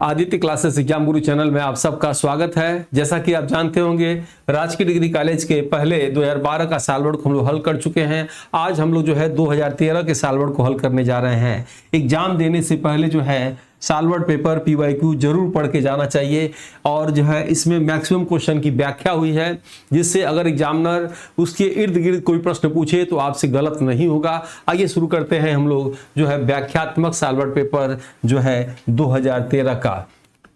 Aditya classes exam गुरु channel में आप सबका स्वागत है। जैसा कि आप जानते होंगे, राजकीय डिग्री कॉलेज के पहले 2012 का साल बोर्ड को हम लोग हल कर चुके हैं। आज हम लोग जो है 2013 के साल बोर्ड को हल करने जा रहे हैं। एग्जाम देने से पहले जो है साल बोर्ड पेपर PYQ जरूर पढ़ के जाना चाहिए और जो है इसमें मैक्सिमम क्वेश्चन की व्याख्या हुई है, जिससे अगर एग्जामिनर उसके इर्द गिर्द कोई प्रश्न पूछे तो आपसे गलत नहीं होगा। आइए शुरू करते हैं हम लोग जो है व्याख्यात्मक साल बोर्ड पेपर जो है 2013 का।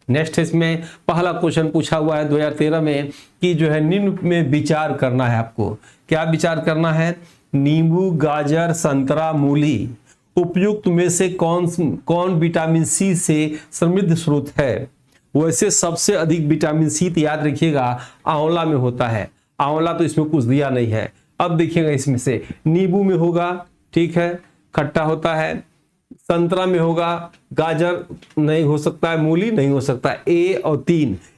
नेक्स्ट इसमें पहला क्वेश्चन पूछा हुआ है 2013 में कि जो है निम्न में विचार करना है। आपको क्या विचार करना है? नींबू, गाजर, संतरा, मूली उपयुक्त में से कौन विटामिन सी से समृद्ध स्रोत है? वैसे सबसे अधिक विटामिन सी तो याद रखिएगा आंवला में होता है। आंवला तो इसमें कुछ दिया नहीं है। अब देखिएगा इसमें से नींबू में होगा, ठीक है, खट्टा होता है। संतरा में होगा, गाजर नहीं हो सकता है, मूली नहीं हो सकता है।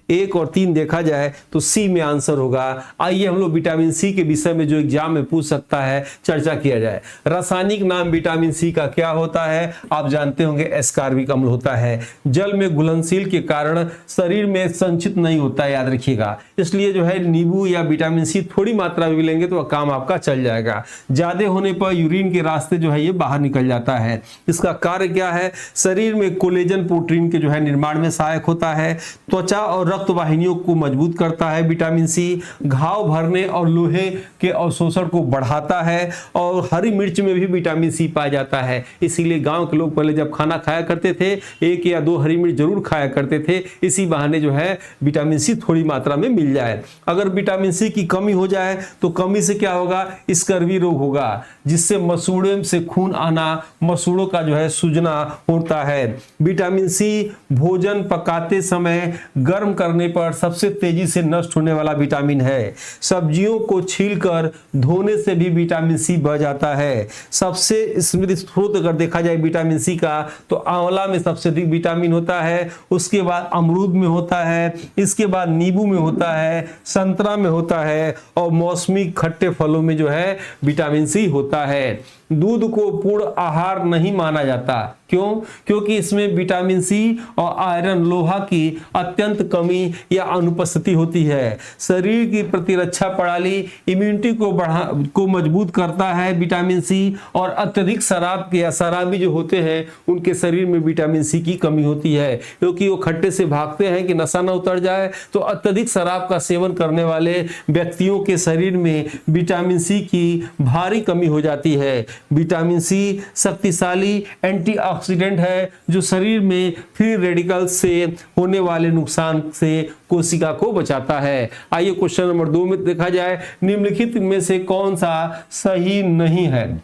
एक और तीन देखा जाए तो सी में आंसर होगा। आइए हम लोग विटामिन सी के विषय में जो एग्जाम में पूछ सकता है चर्चा किया जाए। रासायनिक नाम विटामिन सी का क्या होता है? आप जानते होंगे एस्कॉर्बिक अम्ल होता है। जल में घुलनशील के कारण शरीर में संचित नहीं होता है, याद रखिएगा। इसलिए जो है नींबू या विटामिन सी थोड़ी मात्रा में लेंगे तो काम आपका चल जाएगा। ज्यादा होने पर यूरिन के रास्ते जो है ये बाहर निकल जाता है। इसका कार्य क्या है? शरीर में कोलेजन प्रोटीन के जो है निर्माण में सहायक होता है। त्वचा और रक्त वाहिनियों को मजबूत करता है। विटामिन सी घाव भरने और लोहे के अवशोषण को बढ़ाता है। और हरी मिर्च में भी विटामिन सी पाया जाता है। इसीलिए गांव के लोग पहले जब खाना खाया करते थे 1 या 2 हरी मिर्च जरूर खाया करते थे। इसी बहाने जो है विटामिन सी थोड़ी मात्रा में मिल जाए। अगर विटामिन सी की कमी हो जाए तो कमी से क्या होगा? स्कर्वी रोग होगा, जिससे मसूड़े से खून आना, मसूड़ों का जो है सूजना होता है। विटामिन सी भोजन पकाते समय गर्म करने पर सबसे तेजी से नष्ट होने वाला विटामिन है। सब्जियों को छीलकर धोने से भी विटामिन सी बढ़ जाता है। सबसे समृद्ध स्रोत अगर देखा जाए विटामिन सी का तो आंवला में सबसे अधिक विटामिन होता है। उसके बाद अमरूद में होता है, इसके बाद नींबू में होता है, संतरा में होता है और मौसमी खट्टे फलों में जो है विटामिन सी होता है। दूध को पूर्ण आहार नहीं माना जाता। क्यों? क्योंकि इसमें विटामिन सी और आयरन, लोहा की अत्यंत कमी या अनुपस्थिति होती है। शरीर की प्रतिरक्षा प्रणाली, इम्यूनिटी को मजबूत करता है विटामिन सी। और अत्यधिक शराबी जो होते हैं उनके शरीर में विटामिन सी की कमी होती है, क्योंकि वो खट्टे से भागते हैं कि नशा न उतर जाए। तो अत्यधिक शराब का सेवन करने वाले व्यक्तियों के शरीर में विटामिन सी की भारी कमी हो जाती है। विटामिन सी शक्तिशाली एंटीऑक्सीडेंट है, जो शरीर में फ्री रेडिकल से होने वाले नुकसान से कोशिका को बचाता है। आइए क्वेश्चन नंबर 2 में देखा जाए, निम्नलिखित में से कौन सा सही नहीं है?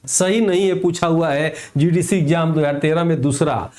सही नहीं है पूछा हुआ है GDC एग्जाम 2013 में। दूसरा,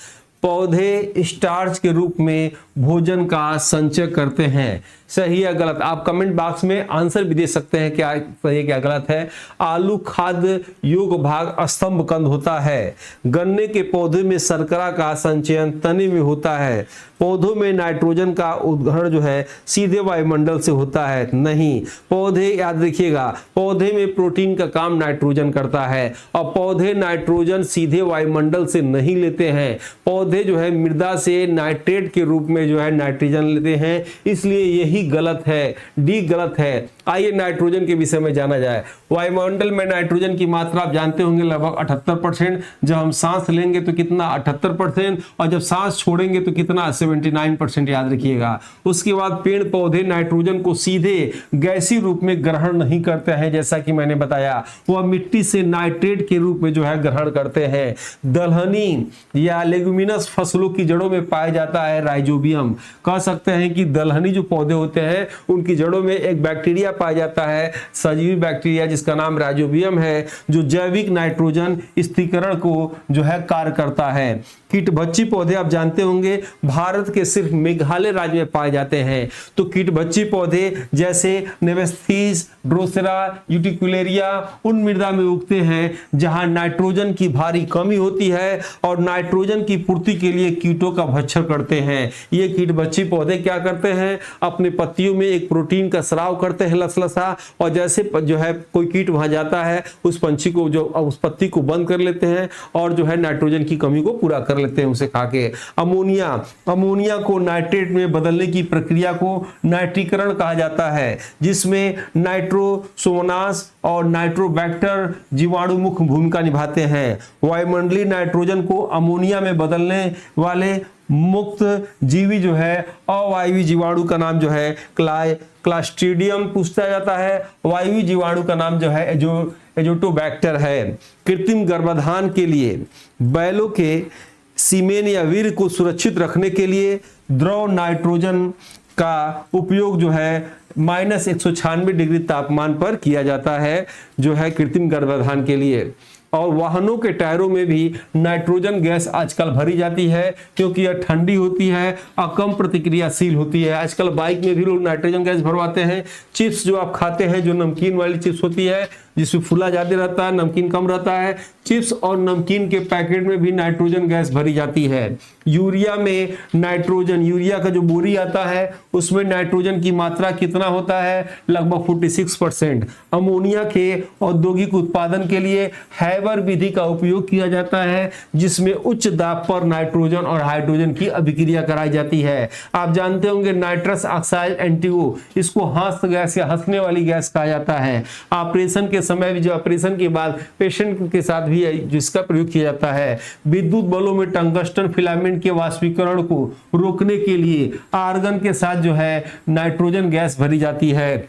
पौधे स्टार्च के रूप में भोजन का संचय करते हैं। सही या गलत? आप कमेंट बॉक्स में आंसर भी दे सकते हैं, क्या सही है क्या गलत है। आलू खाद्य योग भाग स्तंभ कंद होता है। गन्ने के पौधे में शर्करा का संचयन तने में होता है। पौधों में नाइट्रोजन का उद्गरण जो है सीधे वायुमंडल से होता है। नहीं, पौधे याद रखिएगा, पौधे में प्रोटीन का काम नाइट्रोजन करता है और पौधे नाइट्रोजन सीधे वायुमंडल से नहीं लेते हैं। पौधे जो है मृदा से नाइट्रेट के रूप में जो है नाइट्रोजन लेते हैं, इसलिए यही गलत है। डी गलत है। आइए नाइट्रोजन के विषय में जाना जाए। वायुमंडल में नाइट्रोजन की मात्रा आप जानते होंगे लगभग 78%। जब हम सांस लेंगे तो कितना? 78%। और जब सांस छोड़ेंगे तो कितना? 79%, याद रखिएगा। उसके बाद पेड़ पौधे नाइट्रोजन को सीधे गैसीय रूप में ग्रहण नहीं करते हैं, जैसा कि मैंने बताया। वह मिट्टी से नाइट्रेट के रूप में जो है ग्रहण करते हैं। दलहनी या लेगुमिनस फसलों की जड़ों में पाया जाता है राइजोबियम। कह सकते हैं कि दलहनी जो पौधे होते हैं उनकी जड़ों में एक बैक्टीरिया पाया जाता है, सजीवी बैक्टीरिया, जिसका नाम राइजोबियम है, जो जैविक नाइट्रोजन स्थिरीकरण को जो है कार्य करता है। कीटभक्षी पौधे आप जानते होंगे भारत के सिर्फ मेघालय राज्य में पाए जाते हैं। तो कीटभक्षी पौधे जैसे नेमेंथिस, ड्रोसेरा, यूटिकुलेरिया उन मृदा में उगते हैं जहां नाइट्रोजन की भारी कमी होती है और नाइट्रोजन की पूर्ति पूर्ति के लिए कीटों का भक्षण करते हैं। ये कीट भक्षी पौधे क्या करते हैं, अपने पत्तियों में एक प्रोटीन का स्राव करते हैं लसलसा, और जैसे जो है कोई कीट वहां जाता है उस पंछी को जो उस पत्ती को बंद कर लेते हैं और जो है नाइट्रोजन की कमी को पूरा कर लेते हैं उसे खा के। अमोनिया को नाइट्रेट में बदलने की प्रक्रिया को नाइट्रीकरण कहा जाता है, जिसमें नाइट्रोसोमोनास और नाइट्रोबैक्टर जीवाणु मुख्य भूमिका निभाते हैं। वायुमंडलीय नाइट्रोजन को अमोनिया में बदलने वाले मुक्त जीवी जो है अवायवीय जीवाणु का नाम जो है क्लास्ट्रीडियम पूछा जाता है। वायवीय जीवाणु का नाम जो है एजोटोबैक्टर है। कृत्रिम गर्भाधान के लिए बैलों के सीमेन या वीर्य को सुरक्षित रखने के लिए द्रव नाइट्रोजन का उपयोग जो है -196 डिग्री तापमान पर किया जाता है जो है कृत्रिम गर्भाधान के लिए। और वाहनों के टायरों में भी नाइट्रोजन गैस आजकल भरी जाती है क्योंकि यह ठंडी होती है और कम प्रतिक्रियाशील होती है। आजकल बाइक में भी लोग नाइट्रोजन गैस भरवाते हैं। चिप्स जो आप खाते हैं, जो नमकीन वाली चिप्स होती है जिसमें फूला ज्यादा रहता है, नमकीन कम रहता है, चिप्स और नमकीन के पैकेट में भी नाइट्रोजन गैस भरी जाती है। यूरिया में नाइट्रोजन, यूरिया का जो बोरी आता है उसमें नाइट्रोजन की मात्रा कितना होता है, लगभग 46%। अमोनिया के औद्योगिक उत्पादन के लिए हैबर विधि का उपयोग किया जाता है, जिसमें उच्च दाब पर नाइट्रोजन और हाइड्रोजन की अभिक्रिया कराई जाती है। आप जानते होंगे नाइट्रस ऑक्साइड एनटीओ, इसको हंस गैस या हंसने वाली गैस कहा जाता है। ऑपरेशन के समय भी, जो ऑपरेशन के बाद पेशेंट के साथ भी जिसका प्रयोग किया जाता है। विद्युत बलों में टंगस्टन फिलामेंट के वाष्पीकरण को रोकने के लिए आर्गन के साथ जो है नाइट्रोजन गैस भरी जाती है।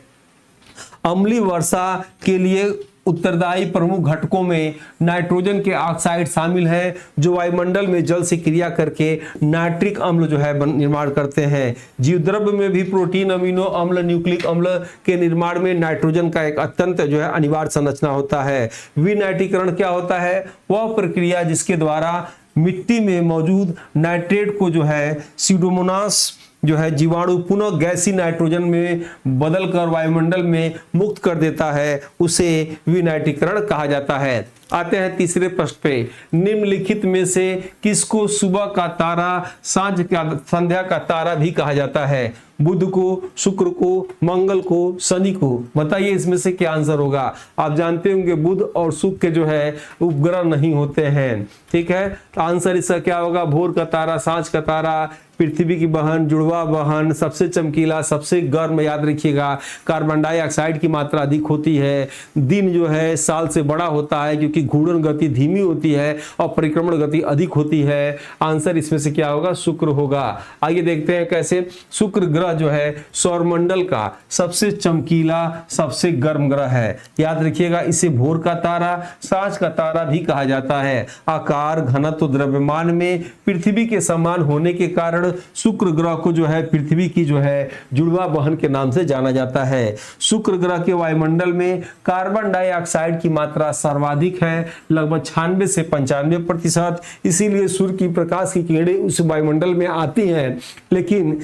अम्लीय वर्षा के लिए उत्तरदायी प्रमुख घटकों में नाइट्रोजन के ऑक्साइड शामिल है, जो वायुमंडल में जल से क्रिया करके नाइट्रिक अम्ल जो है निर्माण करते हैं। जीवद्रव्य में भी प्रोटीन, अमीनो अम्ल, न्यूक्लिक अम्ल के निर्माण में नाइट्रोजन का एक अत्यंत जो है अनिवार्य संरचना होता है। विनाइट्रीकरण क्या होता है, वह प्रक्रिया जिसके द्वारा मिट्टी में मौजूद नाइट्रेट को जो है सीडोमोनास जो है जीवाणु पुनः गैसीय नाइट्रोजन में बदलकर वायुमंडल में मुक्त कर देता है, उसे विनाइट्रीकरण कहा जाता है। आते हैं तीसरे प्रश्न पे, निम्नलिखित में से किसको सुबह का तारा, सांझ का, संध्या का तारा भी कहा जाता है? बुध को, शुक्र को, मंगल को, शनि को। बताइए इसमें से क्या आंसर होगा। आप जानते होंगे बुध और शुक्र के जो है उपग्रह नहीं होते हैं, ठीक है। तो आंसर इसका क्या होगा, भोर का तारा, सांझ का तारा, पृथ्वी की बहन, जुड़वा बहन, सबसे चमकीला, सबसे गर्म, याद रखिएगा। कार्बन डाइऑक्साइड की मात्रा अधिक होती है। दिन जो है साल से बड़ा होता है क्योंकि घूर्णन गति धीमी होती है और परिक्रमण गति अधिक होती है। आंसर इसमें से क्या होगा, शुक्र होगा। आइए देखते हैं कैसे। शुक्र ग्रह जो है सौरमंडल का सबसे चमकीला, सबसे गर्म ग्रह है। याद रखिएगा, इसे भोर का तारा, सांझ का तारा भी कहा जाता है। आकार, घनत्व, द्रव्यमान में पृथ्वी के समान होने के कारण शुक्र ग्रह को जो है पृथ्वी की जो है जुड़वा बहन के नाम से जाना जाता है। शुक्र ग्रह के वायुमंडल में कार्बन डाइऑक्साइड की मात्रा सर्वाधिक है, लगभग 96 से 95%। इसीलिए सूर्य की प्रकाश की किरणें उस वायुमंडल में आती हैं, लेकिन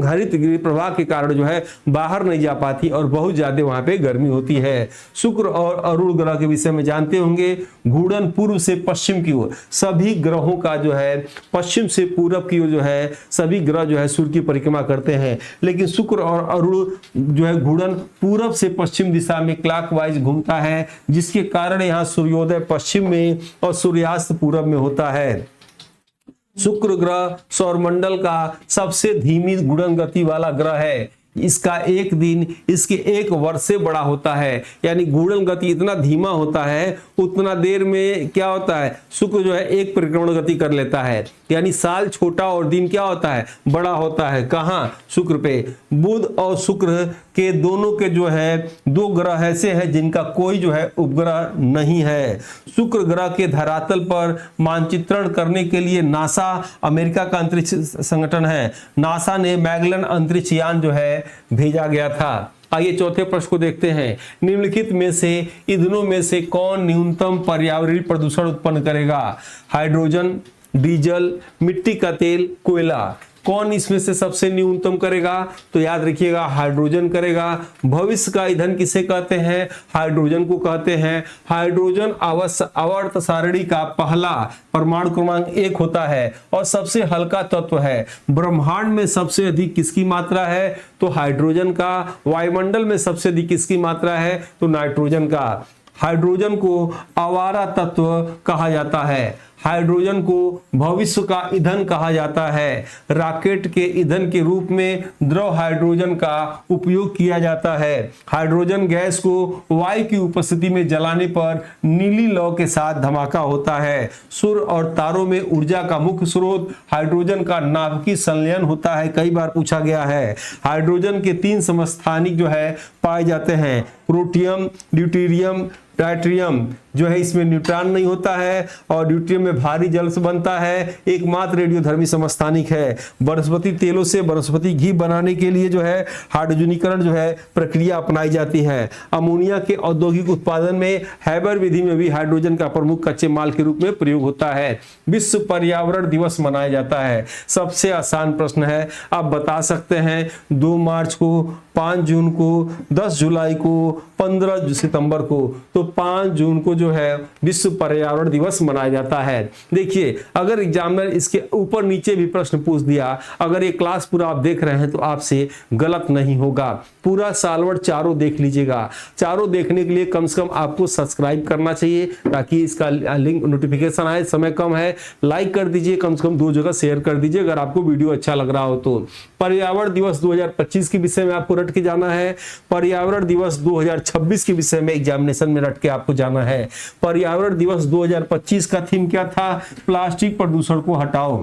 हरित गृह प्रवाह के कारण जो है बाहर नहीं जा पाती और बहुत ज्यादा वहां पे गर्मी होती है। शुक्र और अरुण ग्रह के विषय में जानते होंगे, घूर्णन पूर्व से पश्चिम की ओर, सभी ग्रहों का जो है पश्चिम से पूरब की ओर जो है सभी ग्रह जो है सूर्य की परिक्रमा करते हैं, लेकिन शुक्र और अरुण जो है घूर्णन पूरब से पश्चिम दिशा में क्लॉकवाइज घूमता है, जिसके कारण यहाँ सूर्योदय पश्चिम में और सूर्यास्त पूरब में होता है। शुक्र ग्रह सौरमंडल का सबसे धीमी गुणन गति वाला ग्रह है। इसका एक दिन इसके एक वर्ष से बड़ा होता है, यानी घूर्णन गति इतना धीमा होता है, उतना देर में क्या होता है, शुक्र जो है एक परिक्रमण गति कर लेता है, यानी साल छोटा और दिन क्या होता है, बड़ा होता है। कहाँ, शुक्र पे। बुध और शुक्र के दोनों के जो है दो ग्रह ऐसे हैं जिनका कोई जो है उपग्रह नहीं है। शुक्र ग्रह के धरातल पर मानचित्रण करने के लिए नासा, अमेरिका का अंतरिक्ष संगठन है, नासा ने मैगलन अंतरिक्ष यान जो है भेजा गया था। आइए चौथे प्रश्न को देखते हैं। निम्नलिखित में से ईंधनों में से कौन न्यूनतम पर्यावरणीय प्रदूषण उत्पन्न करेगा? हाइड्रोजन, डीजल, मिट्टी का तेल, कोयला। कौन इसमें से सबसे न्यूनतम करेगा? तो याद रखिएगा हाइड्रोजन करेगा। भविष्य का ईंधन किसे कहते हैं? हाइड्रोजन को कहते हैं। हाइड्रोजन आवर्त सारणी का पहला परमाणु क्रमांक 1 होता है और सबसे हल्का तत्व है। ब्रह्मांड में सबसे अधिक किसकी मात्रा है? तो हाइड्रोजन का। वायुमंडल में सबसे अधिक किसकी मात्रा है? तो नाइट्रोजन का। हाइड्रोजन को आवारा तत्व कहा जाता है। हाइड्रोजन को भविष्य का ईंधन कहा जाता है। रॉकेट के ईंधन के रूप में द्रव हाइड्रोजन का उपयोग किया जाता है। हाइड्रोजन गैस को वायु की उपस्थिति में जलाने पर नीली लौ के साथ धमाका होता है। सूर्य और तारों में ऊर्जा का मुख्य स्रोत हाइड्रोजन का नाभिकीय संलयन होता है, कई बार पूछा गया है। हाइड्रोजन के 3 समस्थानिक जो है पाए जाते हैं, प्रोटियम, ड्यूटेरियम, ट्राइटियम। जो है इसमें न्यूट्रॉन नहीं होता है और ड्यूटेरियम में भारी जल से बनता है। एकमात्र रेडियोधर्मी समस्थानिक है। वनस्पति तेलों से वनस्पति घी बनाने के लिए जो है हाइड्रोजनीकरण जो है प्रक्रिया अपनाई जाती है। अमोनिया के औद्योगिक उत्पादन में हैबर विधि में भी हाइड्रोजन का प्रमुख कच्चे माल के रूप में प्रयोग होता है। विश्व पर्यावरण दिवस मनाया जाता है। सबसे आसान प्रश्न है, आप बता सकते हैं 2 मार्च को, 5 जून को, 10 जुलाई को, 15 सितंबर को। तो 5 जून को जो है विश्व पर्यावरण दिवस मनाया जाता है। देखिए, अगर एग्जामिनर इसके ऊपर नीचे भी प्रश्न पूछ दिया, अगर ये क्लास पूरा आप देख रहे हैं तो आपसे गलत नहीं होगा। पूरा सालवर चारों देख लीजिएगा। चारों देखने के लिए कम से कम आपको सब्सक्राइब करना चाहिए ताकि इसका लिंक नोटिफिकेशन आए। समय कम है, लाइक कर दीजिए, कम से कम 2 जगह शेयर कर दीजिए अगर आपको वीडियो अच्छा लग रहा हो तो। पर्यावरण दिवस 2025 के विषय में आपको रट के जाना है। पर्यावरण दिवस 2026 के विषय में एग्जामिनेशन में रट के आपको जाना है। पर्यावरण दिवस 2025 का थीम क्या था? प्लास्टिक प्रदूषण को हटाओ।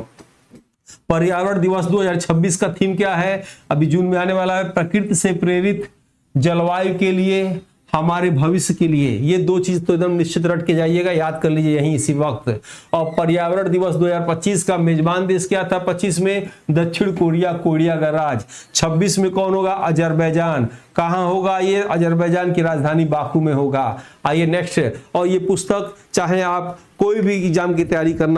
पर्यावरण दिवस 2026 का थीम क्या है? अभी जून में आने वाला है, प्रकृति से प्रेरित जलवायु के लिए, हमारे भविष्य के लिए। ये 2 चीज तो एकदम निश्चित रट के जाइएगा, याद कर लीजिए यहीं इसी वक्त। और पर्यावरण दिवस 2025 का मेजबान देश क्या था? 25 में दक्षिण कोरिया, कोरिया का राज। 26 में कौन होगा? अजरबैजान। कहां होगा ये? अजरबैजान की राजधानी बाकू में होगा। आइए नेक्स्ट। और ये पुस्तक चाहे आप कोई भी एग्जाम की तैयारी कर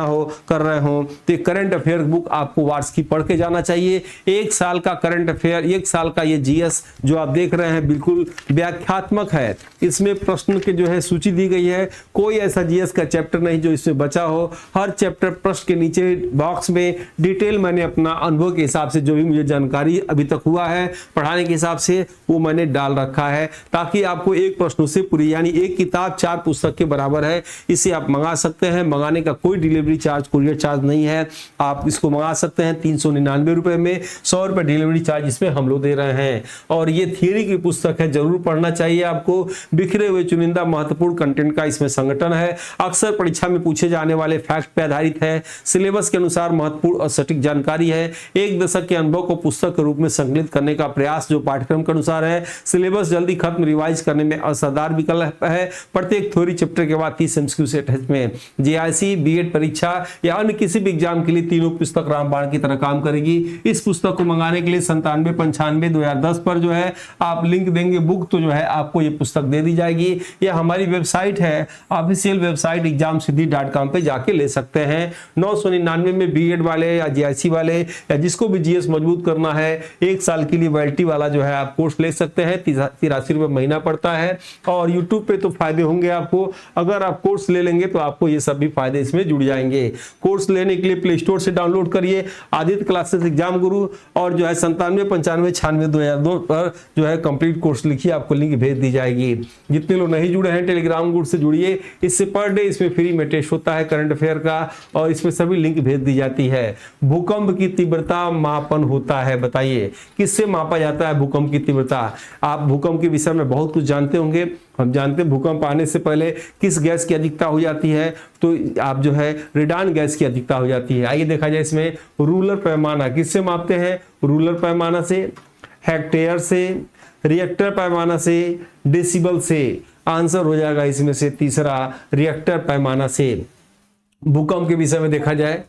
रहे हो तो करंट अफेयर बुक आपको वार्षिक पढ़ के जाना चाहिए। 1 साल का करंट अफेयर, 1 साल का ये जीएस जो आप देख रहे हैं बिल्कुल व्याख्यात्मक है। इसमें प्रश्न के जो है सूची दी गई है। कोई ऐसा जीएस का चैप्टर नहीं जो इसमें बचा हो। हर चैप्टर प्रश्न के नीचे बॉक्स में डिटेल मैंने अपना अनुभव के हिसाब से जो भी मुझे जानकारी अभी तक हुआ है पढ़ाने के हिसाब से वो मैंने डाल रखा है, ताकि आपको एक प्रश्नों से पूरी, यानी एक किताब 4 पुस्तक के बराबर है। इसे आप मंगा सकते हैं। मंगाने का कोई डिलीवरी चार्ज, कुरियर चार्ज नहीं है। आप इसको मंगा सकते हैं 399 रुपए में। 100 रुपए डिलीवरी चार्ज इसमें हम लोग दे रहे हैं। और ये थियरी की पुस्तक है, जरूर पढ़ना चाहिए आपको। बिखरे हुए चुनिंदा महत्वपूर्ण कंटेंट का इसमें संगठन है। अक्सर परीक्षा में पूछे जाने वाले फैक्ट पे आधारित है। सिलेबस के अनुसार महत्वपूर्ण और सटीक जानकारी है। 1 दशक के अनुभव को पुस्तक के रूप में संकलित करने का प्रयास जो पाठ्यक्रम के अनुसार है। सिलेबस जल्दी खत्म, रिवाइज करने में असरदार विकल्प है। प्रत्येक थ्योरी चैप्टर के बाद 30 एमसीक्यू सेट है में। जेआईसी, बीएड परीक्षा या अन्य किसी भी एग्जाम के लिए तीनों पुस्तक रामबाण की तरह काम करेगी। इस पुस्तक को मंगाने के लिए 9795-2010 पर जो है आप लिंक देंगे बुक, तो जो है आपको ये पुस्तक दे दी जाएगी। यह हमारी वेबसाइट है, ऑफिशियल वेबसाइट examsiddhi.com पे जाके ले सकते हैं। 999 में बीएड वाले या जेआईसी वाले या जिसको भी जीएस मजबूत करना है 1 साल के लिए वैलिडिटी वाला जो है आप कोर्स ले सकते हैं। 83 रुपए महीना पड़ता है। और यूट्यूब पे तो फायदे होंगे आपको, अगर आप कोर्स ले लेंगे तो आपको ये सब भी फायदे इसमें जुड़ जाएंगे। कोर्स लेने के लिए प्ले स्टोर से डाउनलोड करिए आदित्य क्लासेस एग्जाम गुरु, और जो है 9795962002 पर जो है कंप्लीट कोर्स लिखिए, आपको लिंक भेज दी जाएगी। जितने लोग नहीं जुड़े हैं टेलीग्राम ग्रुप से जुड़िए। इससे पर डे इसमें फ्री में टेस्ट होता है करंट अफेयर का, और इसमें सभी लिंक भेज दी जाती है। भूकंप की तीव्रता मापन होता है, बताइए किससे मापा जाता है भूकंप की तीव्रता? आप भूकंप के विषय में बहुत कुछ जानते होंगे। हम जानते हैं भूकंप आने से पहले किस गैस की अधिकता हो जाती है, तो आप जो है रेडान गैस की अधिकता हो जाती है। आइए देखा जाए इसमें रूलर पैमाना किससे मापते हैं? रूलर पैमाना से, हेक्टेयर से, रिएक्टर पैमाना से, डेसिबल से। आंसर हो जाएगा इसमें से तीसरा, रिएक्टर पैमाना से। भूकंप के विषय में देखा जाए,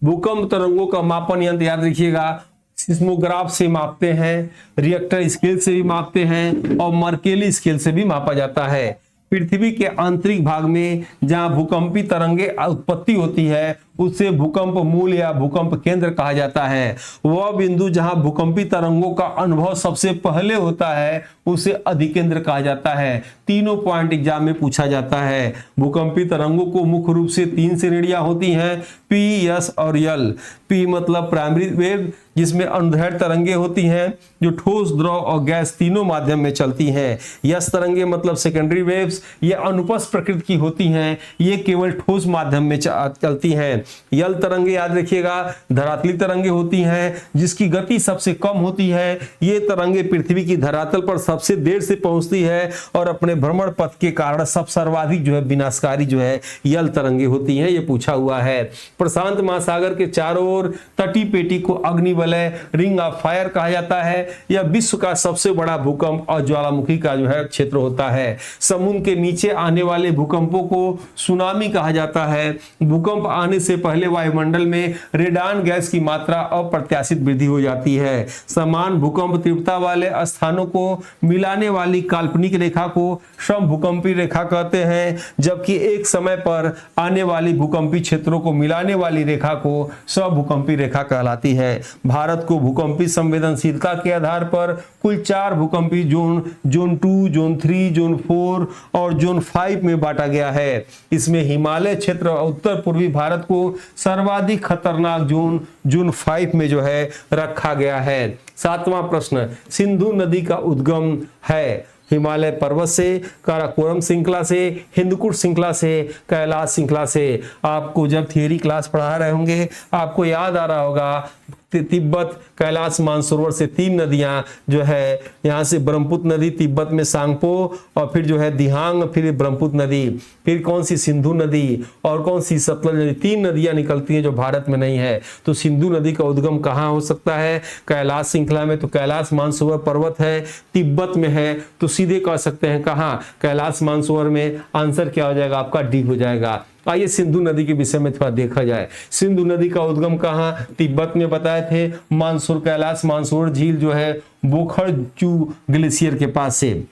भूकंप तरंगों का मापन यंत्र याद रखिएगा सिस्मोग्राफ से मापते हैं, रिएक्टर स्केल से भी मापते हैं, और मर्केली स्केल से भी मापा जाता है। पृथ्वी के आंतरिक भाग में जहां भूकंपी तरंगे उत्पत्ति होती है उसे भूकंप मूल या भूकंप केंद्र कहा जाता है। वह बिंदु जहां भूकंपी तरंगों का अनुभव सबसे पहले होता है उसे अधिकेंद्र कहा जाता है। तीनों पॉइंट एग्जाम में पूछा जाता है। भूकंपी तरंगों को मुख्य रूप से 3 श्रेणियां होती हैं, पी, एस और यल। पी मतलब प्राइमरी वेव, जिसमें अनुदैर्ध्य तरंगे होती हैं जो ठोस, द्रव और गैस तीनों माध्यम में चलती हैं। यस तरंगे मतलब सेकेंडरी वेव्स, ये अनुपस्थ प्रकृति की होती हैं, ये केवल ठोस माध्यम में चलती हैं। यल तरंगे याद रखिएगा धरातली तरंगे होती हैं जिसकी गति सबसे कम होती है। ये तरंगे पृथ्वी की धरातल पर सबसे देर से पहुंचती है और अपने भ्रमण पथ के कारण सब सर्वाधिक जो है विनाशकारी जो है यल तरंगे होती हैं। ये पूछा हुआ है। प्रशांत महासागर के चारों ओर तटीय पेटी को अग्निवलय रिंग ऑफ फायर कहा जाता है। यह विश्व का सबसे बड़ा भूकंप और ज्वालामुखी का जो है क्षेत्र होता है। समुद्र के नीचे आने वाले भूकंपों को सुनामी कहा जाता है। भूकंप आने से पहले वायुमंडल में रेडान गैस की मात्रा अप्रत्याशित वृद्धि हो जाती है। समान भूकंप तीव्रता वाले स्थानों को मिलाने वाली काल्पनिक रेखा को समभूकंपी रेखा कहते हैं, जबकि एक समय पर आने वाली भूकंपी क्षेत्रों को मिलाने वाली रेखा को स्वभूकंपी रेखा कहलाती है। भारत को भूकंपी संवेदनशीलता के आधार पर कुल 4 भूकंपी जोन, जोन 2, जोन 3, जोन 4 और जोन 5 में बांटा गया है। इसमें हिमालय क्षेत्र और उत्तर पूर्वी भारत को सर्वाधिक खतरनाक जोन, जोन 5 में जो है रखा गया है। 7वां प्रश्न, सिंधु नदी का उद्गम है हिमालय पर्वत से, काराकोरम श्रृंखला से, हिंदुकुश श्रृंखला से, कैलाश श्रृंखला से। आपको जब थियरी क्लास पढ़ा रहे होंगे आपको याद आ रहा होगा तिब्बत कैलाश मानसरोवर से 3 नदियां जो है, यहाँ से ब्रह्मपुत्र नदी तिब्बत में सांगपो और फिर जो है दिहांग, फिर ब्रह्मपुत्र नदी, फिर कौन सी सिंधु नदी और कौन सी सतलज नदी। 3 नदियां निकलती हैं जो भारत में नहीं है। तो सिंधु नदी का उद्गम कहाँ हो सकता है? कैलाश श्रृंखला में। तो कैलाश मानसरोवर पर्वत है तिब्बत में है, तो सीधे कह सकते हैं कहाँ? कैलाश मानसरोवर में। आंसर क्या हो जाएगा आपका? डी हो जाएगा। आइए सिंधु नदी के विषय में थोड़ा देखा जाए। सिंधु नदी का उद्गम कहाँ? तिब्बत में बताए थे। मानसरोवर, कैलाश मानसरोवर झील जो है बोखरचू ग्लेशियर के पास से।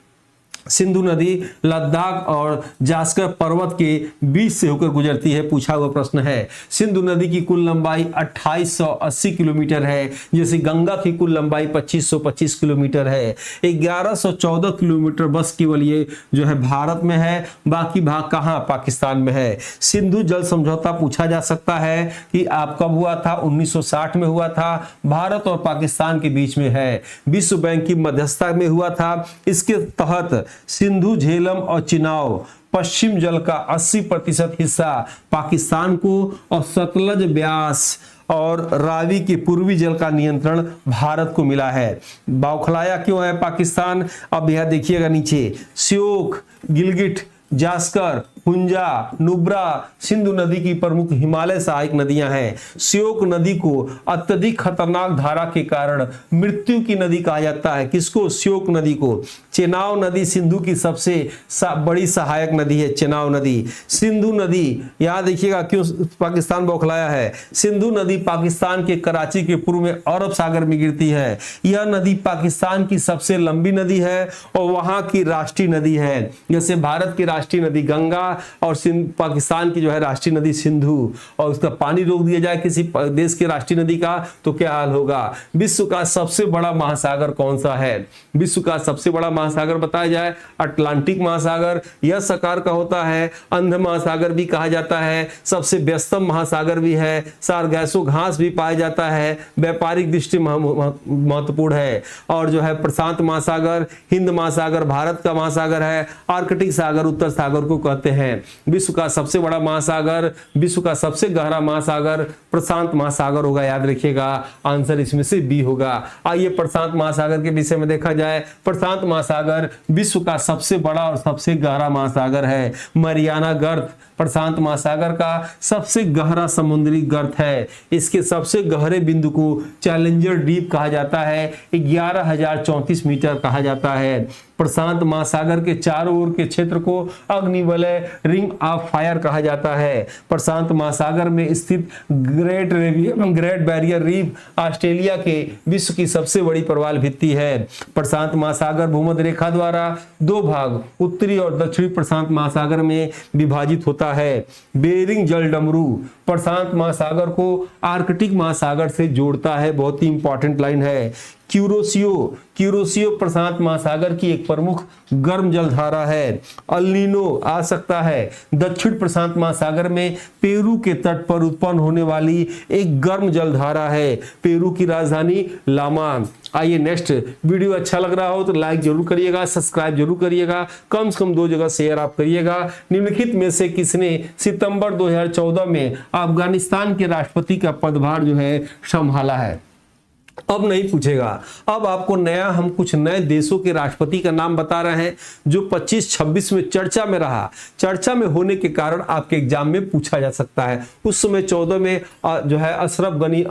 सिंधु नदी लद्दाख और जास्कर पर्वत के बीच से होकर गुजरती है। पूछा हुआ प्रश्न है। सिंधु नदी की कुल लंबाई 2880 किलोमीटर है, जैसे गंगा की कुल लंबाई 2525 किलोमीटर है। 1114 किलोमीटर बस केवल ये जो है भारत में है, बाकी भाग कहाँ? पाकिस्तान में है। सिंधु जल समझौता पूछा जा सकता है कि आप कब हुआ था? 1960 में हुआ था। भारत और पाकिस्तान के बीच में है। विश्व बैंक की मध्यस्थता में हुआ था। इसके तहत सिंधु, झेलम और चिनाब पश्चिम जल का 80% हिस्सा पाकिस्तान को और सतलज, ब्यास और रावी के पूर्वी जल का नियंत्रण भारत को मिला है। बौखलाया क्यों है पाकिस्तान? अब यह देखिएगा नीचे, श्योक, गिलगिट, जास्कर, हुंजा, नुब्रा सिंधु नदी की प्रमुख हिमालय सहायक नदियां हैं। श्योक नदी को अत्यधिक खतरनाक धारा के कारण मृत्यु की नदी कहा जाता है। किसको? श्योक नदी को। चेनाब नदी सिंधु की सबसे बड़ी सहायक नदी है, चेनाब नदी। सिंधु नदी यहां देखिएगा क्यों पाकिस्तान बौखलाया है। सिंधु नदी पाकिस्तान के कराची के पूर्व में अरब सागर में गिरती है। यह नदी पाकिस्तान की सबसे लंबी नदी है और वहां की राष्ट्रीय नदी है। जैसे भारत की राष्ट्रीय नदी गंगा और पाकिस्तान की जो है राष्ट्रीय नदी सिंधु, और उसका पानी रोक दिया जाए किसी देश की राष्ट्रीय नदी का तो क्या हाल होगा? विश्व का सबसे बड़ा महासागर कौन सा है? विश्व का सबसे बड़ा महासागर बताया जाए, अटलांटिक महासागर। यह आकार का होता है। अंध महासागर भी कहा जाता है। सबसे व्यस्तम महासागर भी है। सारगैसो घास भी पाया जाता है। व्यापारिक दृष्टि महत्वपूर्ण है। और जो है प्रशांत महासागर, हिंद महासागर भारत का महासागर है। आर्कटिक सागर उत्तर सागर को कहते हैं। विश्व का सबसे बड़ा महासागर, विश्व का सबसे गहरा महासागर प्रशांत महासागर होगा, याद रखिएगा। आंसर इसमें से बी होगा। आइए प्रशांत महासागर के विषय में देखा जाए। प्रशांत महासागर विश्व का सबसे बड़ा और सबसे गहरा महासागर है। मरियाना गर्त प्रशांत महासागर का सबसे गहरा समुद्री गर्त है। इसके सबसे गहरे बिंदु को चैलेंजर डीप कहा जाता है। 11,034 मीटर कहा जाता है। प्रशांत महासागर के चारों ओर के क्षेत्र को अग्निवलय रिंग ऑफ फायर कहा जाता है। प्रशांत महासागर में स्थित ग्रेट बैरियर रीफ ऑस्ट्रेलिया के विश्व की सबसे बड़ी प्रवाल भित्ति है। प्रशांत महासागर भूमध्य रेखा द्वारा दो भाग उत्तरी और दक्षिणी प्रशांत महासागर में विभाजित होता है। बेरिंग जल डमरू प्रशांत महासागर को आर्कटिक महासागर से जोड़ता है, बहुत ही इंपॉर्टेंट लाइन है। क्यूरोसियो प्रशांत महासागर की एक प्रमुख गर्म जलधारा है। अल्नीनो आ सकता है दक्षिण प्रशांत महासागर में पेरू के तट पर उत्पन्न होने वाली एक गर्म जलधारा है। पेरू की राजधानी लामा। आइए नेक्स्ट, वीडियो अच्छा लग रहा हो तो लाइक जरूर करिएगा, सब्सक्राइब जरूर करिएगा, कम से कम 2 जगह शेयर आप करिएगा। निम्नलिखित में से किसने सितंबर 2014 में अफगानिस्तान के राष्ट्रपति का पदभार जो है संभाला है? अब नहीं पूछेगा, अब आपको नया हम कुछ नए देशों के राष्ट्रपति का नाम बता रहे हैं जो 25-26 में चर्चा में रहा। चर्चा में होने के कारण आपके एग्जाम में पूछा जा सकता है। उस समय 14 में जो है अशरफ गनी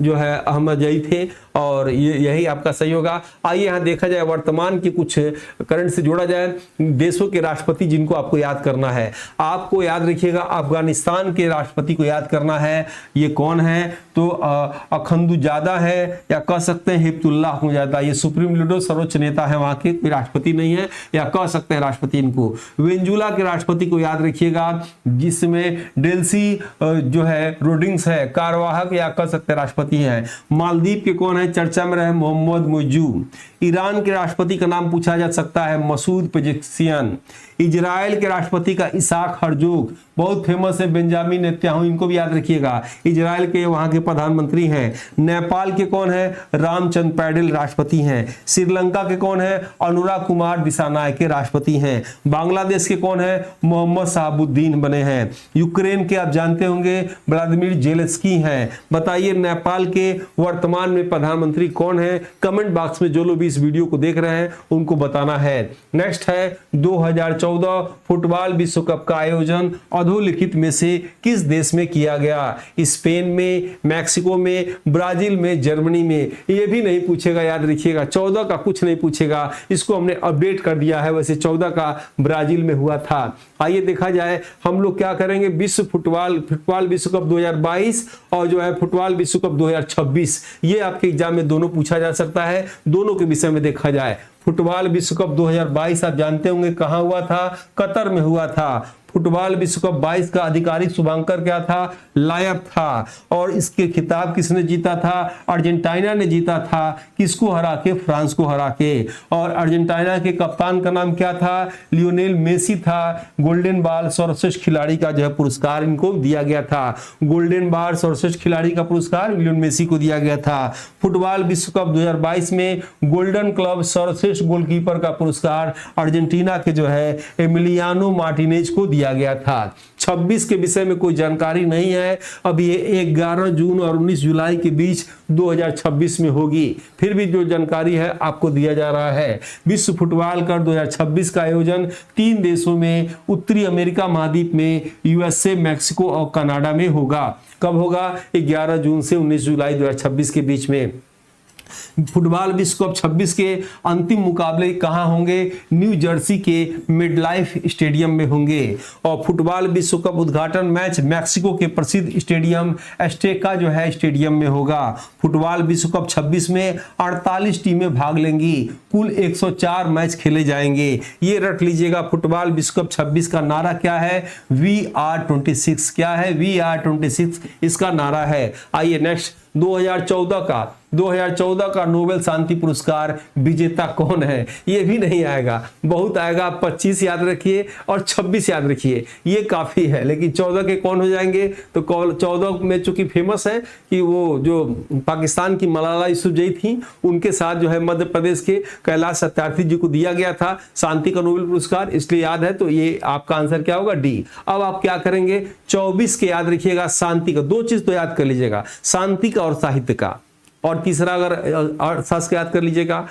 जो है अहमदई थे और यही आपका सही होगा। आइए यहाँ देखा जाए वर्तमान की कुछ करंट से जोड़ा जाए देशों के राष्ट्रपति जिनको आपको याद करना है। आपको याद रखिएगा अफगानिस्तान के राष्ट्रपति को याद करना है। ये कौन है? तो अखंदुजादा है या कह सकते हैं हिब्तुल्लाह अखंदुजादा। ये सुप्रीम लीडर सर्वोच्च नेता है वहां के, कोई राष्ट्रपति नहीं है, या कह सकते हैं राष्ट्रपति इनको। वेनेजुला के राष्ट्रपति को याद रखिएगा जिसमें डेल्सी जो है रोड्रिग्स है कार्यवाहक या कह सकते हैं राष्ट्रपति हैं। मालदीव के कौन है चर्चा में रहे? मोहम्मद मुइज्जू। ईरान के राष्ट्रपति का नाम पूछा जा सकता है मसूद पेजेश्कियान। इजराइल के राष्ट्रपति का इसाक हर्जोग, बहुत फेमस है बेंजामिन नेतन्याहू, इनको भी याद रखिएगा, इजराइल के वहां के प्रधानमंत्री हैं। नेपाल के कौन है? रामचंद्र पैडेल राष्ट्रपति हैं। श्रीलंका के कौन है? अनुराग कुमार दिसानायके के राष्ट्रपति हैं। बांग्लादेश के कौन है? मोहम्मद शहाबुद्दीन बने हैं। यूक्रेन के आप जानते होंगे व्लादिमीर जेलेंस्की हैं। बताइए नेपाल के वर्तमान में प्रधानमंत्री कौन है? कमेंट बॉक्स में जो लोग इस वीडियो को देख रहे हैं उनको बताना है। नेक्स्ट है 2014 फुटबॉल विश्व कप का आयोजन अधोलिखित में से किस देश में किया गया? स्पेन में, मैक्सिको में, ब्राजील में, जर्मनी में। ये भी नहीं पूछेगा, याद रखिएगा। 14 का कुछ नहीं पूछेगा, इसको हमने अपडेट कर दिया है। वैसे 14 का ब्राजील में हुआ था। आइए देखा जाए हम लोग क्या करेंगे। विश्व फुटबॉल विश्व कप 2022 और जो है फुटबॉल विश्व कप 2026, ये आपके एग्जाम में दोनों पूछा जा सकता है। दोनों के विषय में देखा जाए। फुटबॉल विश्व कप 2022 आप जानते होंगे कहां हुआ था? कतर में हुआ था। फुटबॉल विश्व कप 22 का आधिकारिक शुभांकर क्या था? लायब था। और इसके खिताब किसने जीता था? अर्जेंटीना ने जीता था। किसको हरा के? फ्रांस को हरा के। और अर्जेंटीना के कप्तान का नाम क्या था? लियोनेल मेसी था। गोल्डन बॉल सर्वश्रेष्ठ खिलाड़ी का जो है पुरस्कार इनको दिया गया था। गोल्डन बॉल सर्वश्रेष्ठ खिलाड़ी का पुरस्कार लियोनेल मेसी को दिया गया था। फुटबॉल विश्व कप 2022 में गोल्डन ग्लव सर्वश्रेष्ठ गोलकीपर का पुरस्कार अर्जेंटीना के जो है एमिलियानो मार्टिनेज को दिया गया था। 26 के विषय में कोई जानकारी नहीं है। अब ये 11 जून और 19 जुलाई के बीच 2026 में होगी। फिर भी जो जानकारी है आपको दिया जा रहा है। विश्व फुटबॉल का 2026 का आयोजन 3 देशों में उत्तरी अमेरिका महाद्वीप में यूएसए, मैक्सिको और कनाडा में होगा। कब होगा? 11 जून से 19 जुलाई 2026 के बीच में। फुटबॉल विश्व कप 26 के अंतिम मुकाबले कहां होंगे? न्यू जर्सी के मिडलाइफ स्टेडियम में होंगे। और फुटबॉल विश्व कप उद्घाटन मैच मैक्सिको के प्रसिद्ध स्टेडियम एस्टेका जो है स्टेडियम में होगा। फुटबॉल विश्व कप 26 में 48 टीमें भाग लेंगी। कुल 104 मैच खेले जाएंगे। ये रट लीजिएगा। फुटबॉल विश्व कप 26 का नारा क्या है? VR26। क्या है? VR26 इसका नारा है। आइए नेक्स्ट 2014 का नोबेल शांति पुरस्कार विजेता कौन है? ये भी नहीं आएगा, बहुत आएगा। 25 याद रखिए और 26 याद रखिए, ये काफी है। लेकिन 14 के कौन हो जाएंगे? तो 14 में चूंकि फेमस है कि वो जो पाकिस्तान की मलाला यूसुफजई थी उनके साथ जो है मध्य प्रदेश के कैलाश सत्यार्थी जी को दिया गया था शांति का नोबेल पुरस्कार, इसलिए याद है। तो ये आपका आंसर क्या होगा? डी। अब आप क्या करेंगे? 24 के याद रखिएगा, शांति का। 2 चीज तो याद कर लीजिएगा, शांति का और साहित्य का। और तीसरा अगर अर्थशास्त्र याद कर लीजिएगा।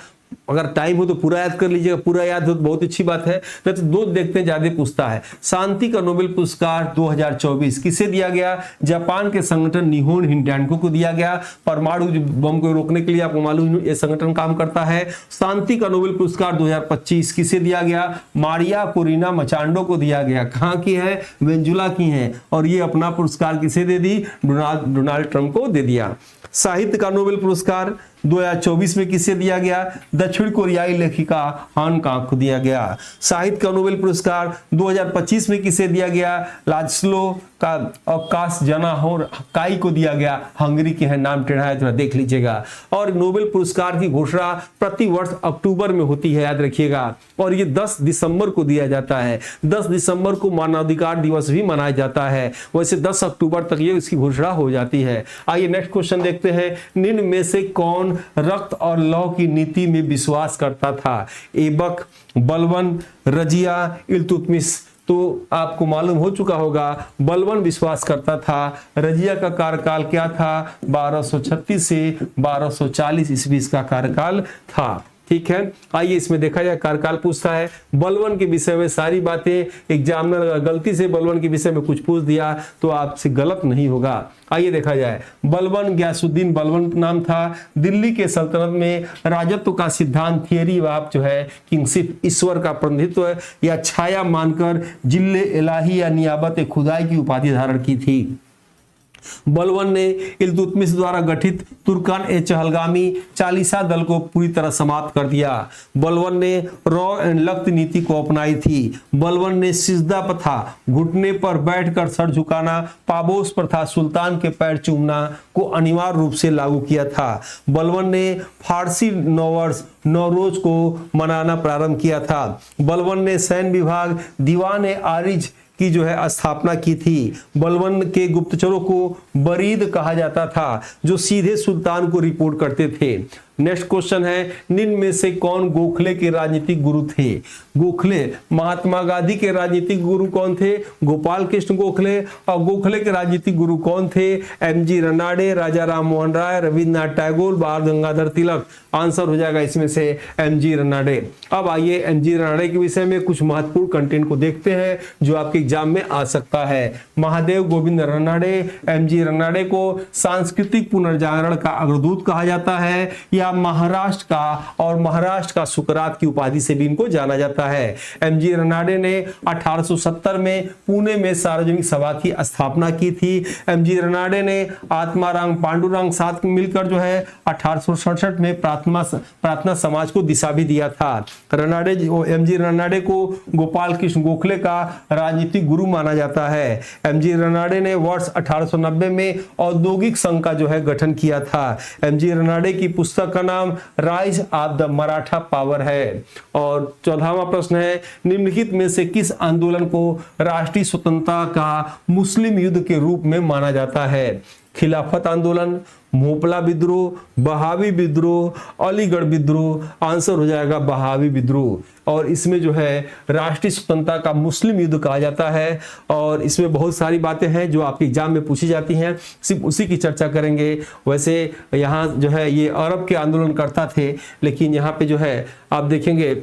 अगर टाइम हो तो पूरा याद कर लीजिएगा, पूरा याद हो तो बहुत अच्छी बात है, नहीं तो दो देखते हैं ज्यादा पूछता है। शांति का नोबेल पुरस्कार 2024 किसे दिया गया? जापान के संगठन निहोन हिंडाल्को को दिया गया। परमाणु बम को रोकने के लिए आपको मालूम ये संगठन काम करता है। शांति का नोबेल पुरस्कार 2025 किसे दिया गया? मारिया कोरिना मचांडो को दिया गया। कहाँ की है? वेनेजुला की है। और ये अपना पुरस्कार किसे दे दी? डोनाल्ड ट्रंप को दे दिया। साहित्य का नोबेल पुरस्कार 2024 में किसे दिया गया? दक्षिण कोरियाई लेखिका हान कांग को दिया गया। साहित्य का नोबेल पुरस्कार 2025 में किसे दिया गया? लाज़्लो का अवकाश जना हो काई को दिया गया। हंगरी के है, नाम टेढ़ा है, थोड़ा देख लीजिएगा। और नोबेल पुरस्कार की घोषणा प्रति वर्ष अक्टूबर में होती है, याद रखिएगा। और ये 10 दिसंबर को दिया जाता है। 10 दिसंबर को मानवाधिकार दिवस भी मनाया जाता है। वैसे 10 अक्टूबर तक ये इसकी घोषणा हो जाती है। आइए नेक्स्ट क्वेश्चन देखते हैं। निम्न में से कौन रक्त और लौह की नीति में विश्वास करता था? ऐबक, बलबन, रजिया, इल्तुतमिश। तो आपको मालूम हो चुका होगा, बलबन विश्वास करता था। रजिया का कार्यकाल क्या था? 1236 से 1240 ईस्वी का कार्यकाल था। ठीक है, आइए इसमें देखा जाए, कार्यकाल पूछता है। बलबन के विषय में सारी बातें एग्जामिनर अगर गलती से बलबन के विषय में कुछ पूछ दिया तो आपसे गलत नहीं होगा। आइए देखा जाए। बलबन गयासुद्दीन बलबन नाम था। दिल्ली के सल्तनत में राजत्व का सिद्धांत, थियरी ऑफ जो है किंगशिप, ईश्वर का प्रतिनिधित्व या छाया मानकर जिल्ले इलाही या नियाबत खुदाई की उपाधि धारण की थी। बलबन ने इल्तुतमिश द्वारा गठित तुर्कान ए चहलगामी चालीसा दल को पूरी तरह समाप्त कर दिया। बलबन ने रॉ एंड लख्त नीति को अपनाई थी। बलबन ने सिजदा प्रथा, घुटने पर बैठकर सर झुकाना, पाबोस प्रथा, सुल्तान के पैर चूमना को अनिवार्य रूप से लागू किया था। बलबन ने फारसी नववर्ष नवरोज को मनाना प्रारंभ किया था। बलबन ने सैन्य विभाग दीवान ए आरिज की जो है स्थापना की थी। बलबन के गुप्तचरों को बरीद कहा जाता था, जो सीधे सुल्तान को रिपोर्ट करते थे। नेक्स्ट क्वेश्चन है, निम्न में से कौन गोखले के राजनीतिक गुरु थे? गोखले, महात्मा गांधी के राजनीतिक गुरु कौन थे? गोपाल कृष्ण गोखले। और गोखले के राजनीतिक गुरु कौन थे? एमजी रनाडे, राजा राम मोहन राय, रविन्द्रनाथ टैगोर, बाल गंगाधर तिलक। आंसर हो जाएगा इसमें से एमजी रनाडे। अब आइए एमजी रनाडे के विषय में कुछ महत्वपूर्ण कंटेंट को देखते हैं जो आपके एग्जाम में आ सकता है। महादेव गोविंद रनाडे, एमजी रनाडे को सांस्कृतिक पुनर्जागरण का अग्रदूत कहा जाता है, या महाराष्ट्र का और महाराष्ट्र का सुकरात की उपाधि से भी इनको जाना जाता है। एमजी रनाडे ने 1870 में पुणे में सार्वजनिक सभा की स्थापना की थी। एमजी रनाडे ने आत्माराम पांडुरंग साथ मिलकर जो है 1867 में प्रार्थना समाज को दिशा भी दिया था। एमजी रनाडे को गोपाल कृष्ण गोखले का राजनीतिक गुरु माना जाता है। एमजी रनाडे ने वर्ष 1890 में औद्योगिक संघ का जो है गठन किया था। एमजी रनाडे की पुस्तक का नाम rise of the Maratha power है। और 14वां प्रश्न है, निम्नलिखित में से किस आंदोलन को राष्ट्रीय स्वतंत्रता का मुस्लिम युद्ध के रूप में माना जाता है? खिलाफत आंदोलन, मोपला विद्रोह, बहावी विद्रोह, अलीगढ़ विद्रोह। आंसर हो जाएगा बहावी विद्रोह। और इसमें जो है राष्ट्रीय स्वतंत्रता का मुस्लिम युद्ध कहा जाता है। और इसमें बहुत सारी बातें हैं जो आपके एग्जाम में पूछी जाती हैं, सिर्फ उसी की चर्चा करेंगे। वैसे यहाँ जो है ये अरब के आंदोलनकर्ता थे, लेकिन यहाँ पे जो है आप देखेंगे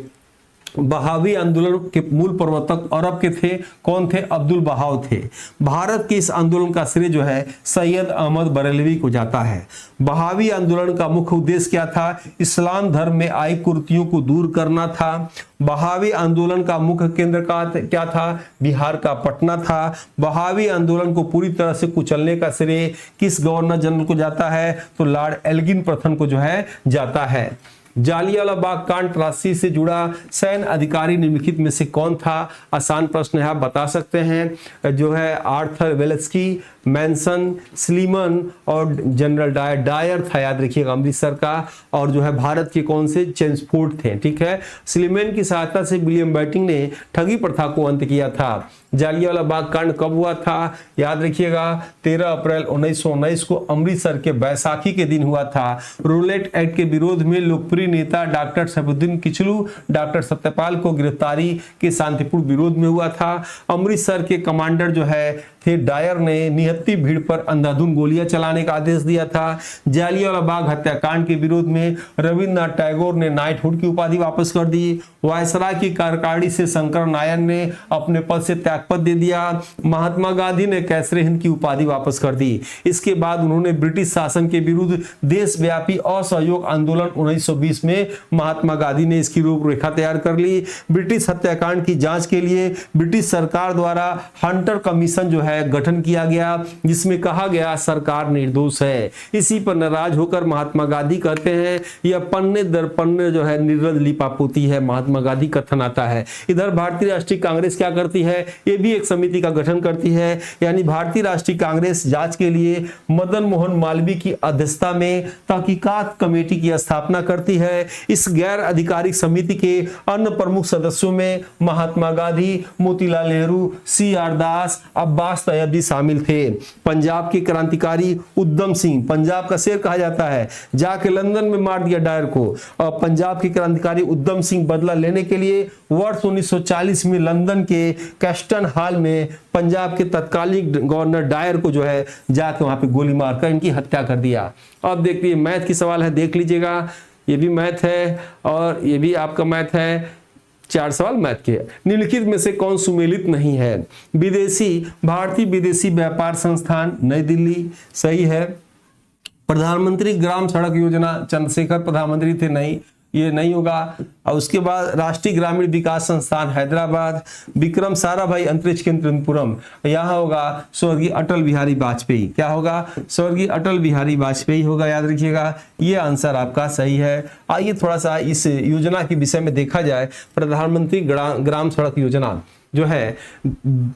बहावी आंदोलन के मूल प्रवर्तक अरब के थे। कौन थे? अब्दुल बहाव थे। भारत के इस आंदोलन का श्रेय जो है सैयद अहमद बरेलवी को जाता है। बहावी आंदोलन का मुख्य उद्देश्य क्या था? इस्लाम धर्म में आई कुरीतियों को दूर करना था। बहावी आंदोलन का मुख्य केंद्र का क्या था? बिहार का पटना था। बहावी आंदोलन को पूरी तरह से कुचलने का श्रेय किस गवर्नर जनरल को जाता है? तो लॉर्ड एल्गिन प्रथम को जो है जाता है। जालियांवाला बाग कांड त्रासदी से जुड़ा सैन्य अधिकारी निम्नलिखित में से कौन था? आसान प्रश्न है, आप बता सकते हैं। जो है आर्थर वेलेस्की, मैनसन, स्लीमन और जनरल डायर था, याद रखिएगा, अमृतसर का। और जो है भारत के कौन से? चेम्सफोर्ड थे। ठीक है, स्लीमन की सहायता से विलियम बेंटिंक ने ठगी प्रथा को अंत किया था। जालियांवाला बाग कांड कब हुआ था? याद रखिएगा 13 अप्रैल 1919 को अमृतसर के बैसाखी के दिन हुआ था। रूलेट एक्ट के विरोध में लोकप्रिय नेता डॉक्टर सैफुद्दीन किचलू, डॉक्टर सत्यपाल को गिरफ्तारी के शांतिपूर्ण विरोध में हुआ था। अमृतसर के कमांडर जो है थे डायर ने निहत्थी भीड़ पर अंधाधुंध गोलियां चलाने का आदेश दिया था। जालियांवाला बाग हत्याकांड के विरोध में रविन्द्रनाथ टैगोर ने नाइटहुड की उपाधि वापस कर दी। वायसराय की कार्यकारिणी से शंकर नारायण ने अपने पद से त्यागपत्र दे दिया। महात्मा गांधी ने कैसरे हिंद की उपाधि वापस कर दी। इसके बाद उन्होंने ब्रिटिश शासन के विरुद्ध देशव्यापी असहयोग आंदोलन 1920 में महात्मा गांधी ने इसकी रूपरेखा तैयार कर ली। ब्रिटिश हत्याकांड की जांच के लिए ब्रिटिश सरकार द्वारा हंटर कमीशन जो है गठन किया गया, जिसमें कहा गया सरकार निर्दोष है। इसी पर नाराज होकर महात्मा गांधी कहते हैं यह पन्ने दर पन्ने जो है निर्लज लिपापोती है। महात्मा गांधी कथन आता है। इधर भारतीय राष्ट्रीय कांग्रेस क्या करती है, ये भी एक समिति का गठन करती है, यानी भारतीय राष्ट्रीय कांग्रेस जांच के लिए मदन मोहन मालवीय की अध्यक्षता में तहकीकात कमेटी की स्थापना करती है। इस गैर आधिकारिक समिति के अन्य प्रमुख सदस्यों में महात्मा गांधी, मोतीलाल नेहरू, CR दास, अब्बास तैयबी शामिल थे। पंजाब के क्रांतिकारी उद्यम सिंह, पंजाब का शेर कहा जाता है, जाके लंदन में मार दिया डायर को। और पंजाब के क्रांतिकारी उद्यम सिंह बदला लेने के लिए वर्ष 1940 में लंदन के कैस्टन हॉल में पंजाब के तत्कालीन गवर्नर डायर को जो है जाके वहां पे गोली मारकर इनकी हत्या कर दिया। अब देखिए मैथ की सवाल है, देख लीजिएगा, ये भी मैथ है और ये भी आपका मैथ है। 4 सवाल मैथ के। निम्नलिखित में से कौन सुमेलित नहीं है? भारतीय विदेशी व्यापार संस्थान नई दिल्ली, सही है। प्रधानमंत्री ग्राम सड़क योजना, चंद्रशेखर प्रधानमंत्री थे, नहीं, ये नहीं होगा। और उसके बाद राष्ट्रीय ग्रामीण विकास संस्थान हैदराबाद, विक्रम साराभाई अंतरिक्ष केंद्र त्रिपुरम, यहाँ होगा स्वर्गीय अटल बिहारी वाजपेयी। क्या होगा? स्वर्गीय अटल बिहारी वाजपेयी होगा, याद रखिएगा। ये आंसर आपका सही है। आइए थोड़ा सा इस योजना के विषय में देखा जाए। प्रधानमंत्री ग्राम सड़क योजना जो है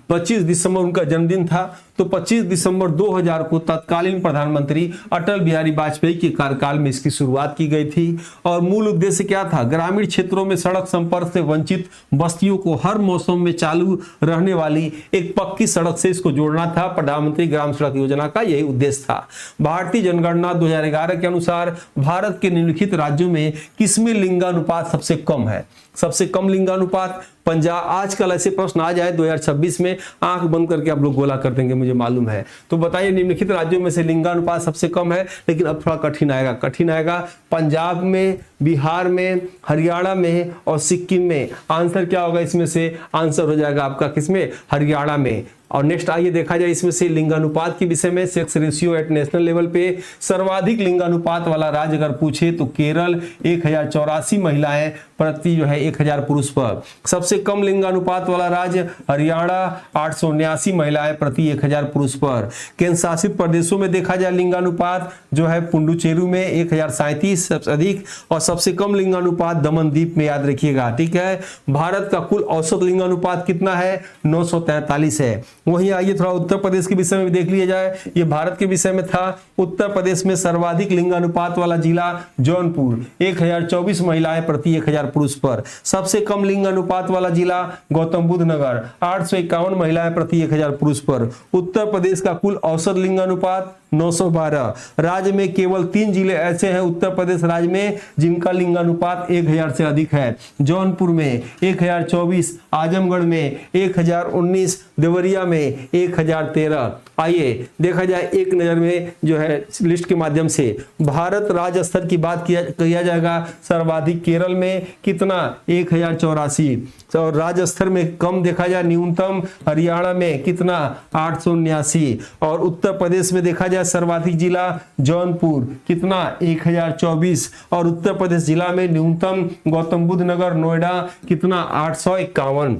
25 दिसंबर उनका जन्मदिन था, तो 25 दिसंबर 2000 को तत्कालीन प्रधानमंत्री अटल बिहारी वाजपेयी के कार्यकाल में इसकी शुरुआत की गई थी। और मूल उद्देश्य क्या था? ग्रामीण क्षेत्रों में सड़क संपर्क से वंचित बस्तियों को हर मौसम में चालू रहने वाली एक पक्की सड़क से इसको जोड़ना था। प्रधानमंत्री ग्राम सड़क योजना का यही उद्देश्य था। भारतीय जनगणना 2011 के अनुसार भारत के निम्नलिखित राज्यों में किसमें लिंगानुपात सबसे कम है? सबसे कम लिंगानुपात पंजाब। आजकल ऐसे प्रश्न आ जाए 2026 में, आंख बंद करके आप लोग गोला कर देंगे, मुझे मालूम है। तो बताइए निम्नलिखित राज्यों में से लिंगानुपात सबसे कम है, लेकिन अब थोड़ा कठिन आएगा। पंजाब में, बिहार में, हरियाणा में और सिक्किम में। आंसर क्या होगा इसमें से? आंसर हो जाएगा आपका किसमें? हरियाणा में। और नेक्स्ट आइए देखा जाए इसमें से लिंगानुपात के विषय में। Sex ratio at national level पे सर्वाधिक लिंगानुपात वाला राज्य अगर पूछे तो केरल, 1084 महिलाएं प्रति जो है 1000 पुरुष पर। सबसे कम लिंगानुपात वाला राज्य हरियाणा, 879 महिलाएं प्रति 1000 पुरुष पर। केंद्र शासित प्रदेशों में देखा जाए लिंगानुपात जो है पुडुचेरी में 1037 सबसे अधिक, और सबसे कम लिंगानुपात दमनदीप में, याद रखिएगा, ठीक है। भारत का कुल औसत लिंगानुपात कितना है? 943 है। वहीं आइए थोड़ा उत्तर प्रदेश के विषय में देख लिया जाए। ये भारत के विषय में था। उत्तर प्रदेश में सर्वाधिक लिंगानुपात वाला जिला जौनपुर, 1024 महिलाएं प्रति 1000 पुरुष पर। सबसे कम लिंगानुपात वाला जिला गौतम बुद्ध नगर, 851 महिलाएं प्रति 1000 पुरुष पर। उत्तर प्रदेश का कुल औसत लिंगानुपात 912। राज्य में केवल 3 जिले ऐसे हैं उत्तर प्रदेश राज्य में जिनका लिंगानुपात 1000 से अधिक है। जौनपुर में 1024, आजमगढ़ में 1019, देवरिया में 1013। आइए देखा जाए एक नजर में जो है लिस्ट के माध्यम से। भारत राज्य स्तर की बात किया जाएगा, सर्वाधिक केरल में कितना? 1084। और राज्य स्तर में कम देखा जाए न्यूनतम हरियाणा में कितना? 879। और उत्तर प्रदेश में देखा जाए सर्वाधिक जिला जौनपुर, कितना? 1024। और उत्तर प्रदेश जिला में न्यूनतम गौतम बुद्ध नगर नोएडा, कितना? 851।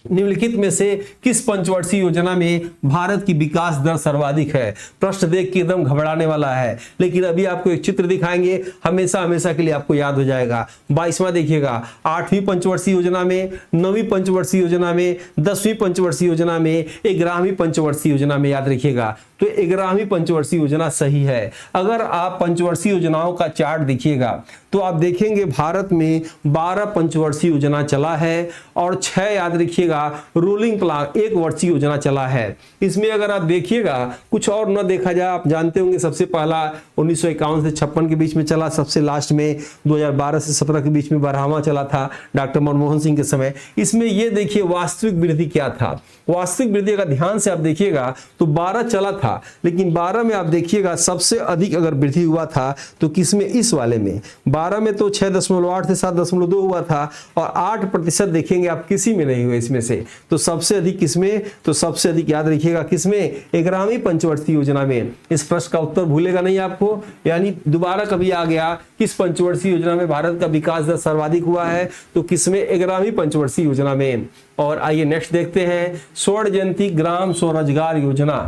निम्नलिखित में से किस पंचवर्षीय योजना में भारत की विकास दर सर्वाधिक है? प्रश्न देख के एकदम घबराने वाला है, लेकिन अभी आपको एक चित्र दिखाएंगे, हमेशा हमेशा के लिए आपको याद हो जाएगा। 22वां देखिएगा, 8वीं पंचवर्षीय योजना में, 9वीं पंचवर्षीय योजना में, 10वीं पंचवर्षीय योजना में, 11वीं पंचवर्षीय योजना में, याद रखिएगा। तो 11वीं पंचवर्षीय योजना सही है। अगर आप पंचवर्षीय योजनाओं का चार्ट देखिएगा तो तो आप देखेंगे भारत में 12 पंचवर्षीय योजना चला है और 6 याद रखिएगा रोलिंग प्लान 1 वर्षीय योजना चला है। इसमें अगर आप देखिएगा कुछ और न देखा जाए, आप जानते होंगे सबसे पहला 1951 से 56 के बीच में चला, सबसे लास्ट में 2012 से 17 के बीच में 12वां चला था डॉक्टर मनमोहन सिंह के समय। इसमें ये देखिए वास्तविक वृद्धि क्या था। वास्तविक वृद्धि का ध्यान से आप देखिएगा तो 12 चला था, लेकिन 12 में आप देखिएगा सबसे अधिक अगर वृद्धि हुआ था तो किसमें, इस वाले में 12 में तो 6.8 से 7.2 हुआ था और 8% देखेंगे आप किसी में नहीं हुए इसमें से। तो सबसे अधिक किसमें, तो सबसे अधिक याद रखिएगा किसमें, 11वीं पंचवर्षीय योजना में। इस प्रश्न का उत्तर भूलेगा नहीं आपको, यानी दोबारा कभी आ गया किस पंचवर्षीय योजना में भारत का विकास दर सर्वाधिक हुआ है, तो किसमें, 11वीं पंचवर्षीय योजना में। और आइए नेक्स्ट देखते हैं, स्वर्ण जयंती ग्राम स्वरोजगार योजना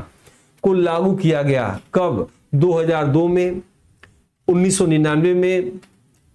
को लागू किया गया कब, 2002 में, 1999 में,